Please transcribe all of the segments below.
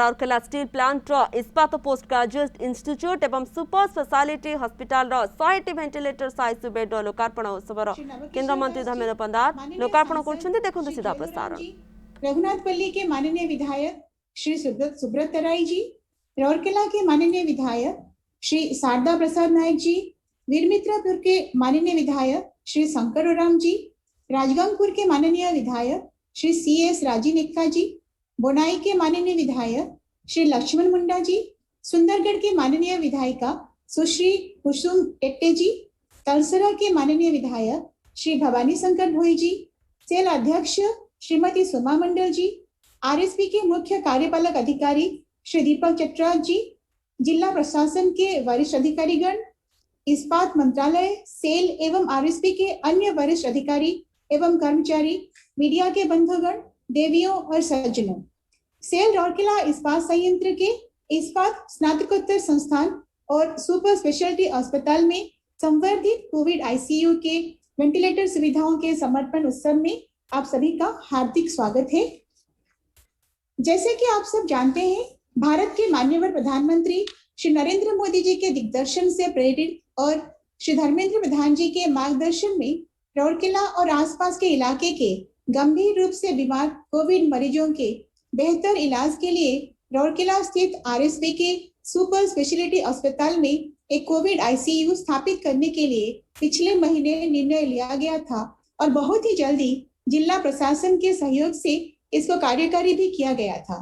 Rourkela steel plant इस्पात post graduate institute एवं super speciality hospital 100 ventilator ICU bed लोकार्पण उत्सव केंद्र मंत्री धर्मेंद्र प्रधान लोकार्पण कर सीधा प्रसारण। रघुनाथपल्ली के माननीय विधायक श्री सुब्रत तराई जी, राउरकेला के माननीय विधायक श्री शारदा प्रसाद नायक जी, वीरमित्रापुर के माननीय विधायक श्री शंकर ओराम जी, राजगंगपुर के माननीय विधायक श्री CS राजीव एक्का जी, बोनाई के माननीय विधायक श्री लक्ष्मण मुंडा जी, सुंदरगढ़ के माननीय विधायिका सुश्री कुसुम टेट्टे जी, तलसरा के माननीय विधायक श्री भवानी शंकर भोई जी, सेल अध्यक्ष श्रीमती सुमा मंडल जी, RSP के मुख्य कार्यपालक अधिकारी श्री दीपक चट्राल जी, जिला प्रशासन के वरिष्ठ अधिकारीगण, इस्पात मंत्रालय, सेल एवं RSP के अन्य वरिष्ठ अधिकारी एवं कर्मचारी, मीडिया के बंधुगण, देवियों और सज्जनों, सेल राउरकेला इस्पात संयंत्र के इस्पात स्नातकोत्तर संस्थान और सुपर स्पेशलिटी अस्पताल में संवर्धित कोविड ICU के वेंटिलेटर सुविधाओं के समर्पण उत्सव में आप सभी का हार्दिक स्वागत है। जैसे कि आप सब जानते हैं, भारत के माननीय प्रधानमंत्री श्री नरेंद्र मोदी जी के दिग्दर्शन से प्रेरित और श्री धर्मेंद्र प्रधान जी के मार्गदर्शन में राउरकेला और आसपास के इलाके के गंभीर रूप से बीमार कोविड मरीजों के बेहतर इलाज के लिए राउरकेला स्थित RSP के सुपर स्पेशलिटी अस्पताल में एक कोविड ICU स्थापित करने के लिए पिछले महीने निर्णय लिया गया था और बहुत ही जल्दी जिला प्रशासन के सहयोग से इसको कार्यकारी भी किया गया था।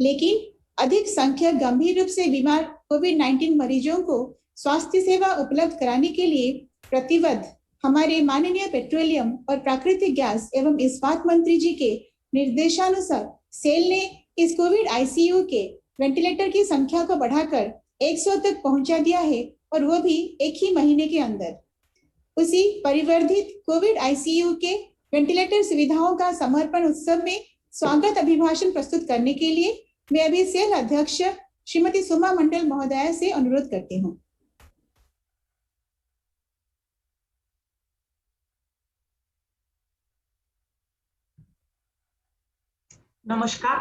लेकिन अधिक संख्यक गंभीर रूप से बीमार कोविड-19 मरीजों को स्वास्थ्य सेवा उपलब्ध कराने के लिए प्रतिबद्ध हमारे माननीय पेट्रोलियम और प्राकृतिक गैस एवं इस्पात मंत्री जी के निर्देशानुसार सेल ने इस कोविड ICU के वेंटिलेटर की संख्या को बढ़ाकर 100 तक पहुंचा दिया है और वो भी एक ही महीने के अंदर। उसी परिवर्धित कोविड ICU के वेंटिलेटर सुविधाओं का समर्पण उत्सव में स्वागत अभिभाषण प्रस्तुत करने के लिए मैं अभी सेल अध्यक्ष श्रीमती सुमा मंडल महोदया से अनुरोध करती हूँ। Namaskar,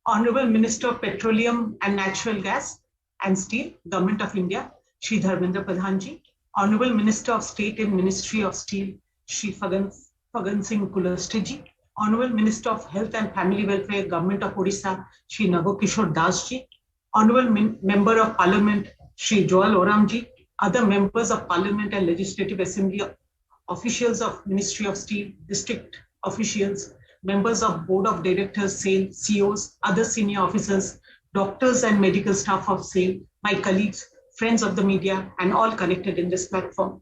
Honorable Minister of Petroleum and Natural Gas and Steel, Government of India, Shri Dharmendra Pradhan ji, Honorable Minister of State and Ministry of Steel, Shri Fagan Singh Kuliste ji, Honorable Minister of Health and Family Welfare, Government of Odisha, Shri Nabo Kishore Das ji, Honorable Member of Parliament, Shri Joel Oram ji, other members of Parliament and Legislative Assembly, officials of Ministry of Steel, district officials, members of Board of Directors, SAIL, CEOs, other senior officers, doctors and medical staff of SAIL, my colleagues, friends of the media, and all connected in this platform.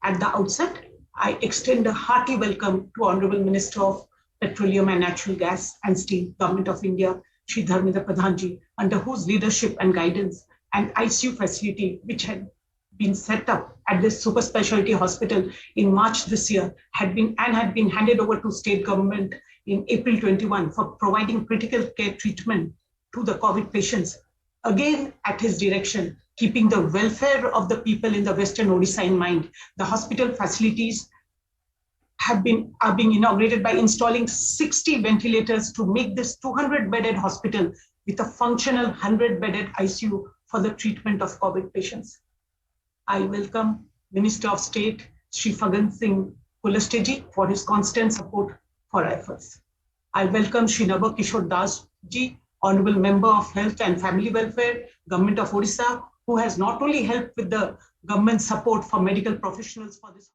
At the outset, I extend a hearty welcome to Honorable Minister of Petroleum and Natural Gas and Steel, Government of India, Shri Dharmendra Pradhan ji, under whose leadership and guidance an ICU facility which had been set up at this super specialty hospital in March this year had been handed over to state government in April 21 for providing critical care treatment to the COVID patients. Again, at his direction, keeping the welfare of the people in the Western Odisha in mind, the hospital facilities are being inaugurated by installing 60 ventilators to make this 200-bedded hospital with a functional 100-bedded ICU for the treatment of COVID patients. I welcome Minister of State, Shri Fagan Singh Kuliste ji, for his constant support for our efforts. I welcome Shri Nabo Kishore Das ji, Honorable Member of Health and Family Welfare, Government of Odisha, who has not only helped with the government support for medical professionals for this.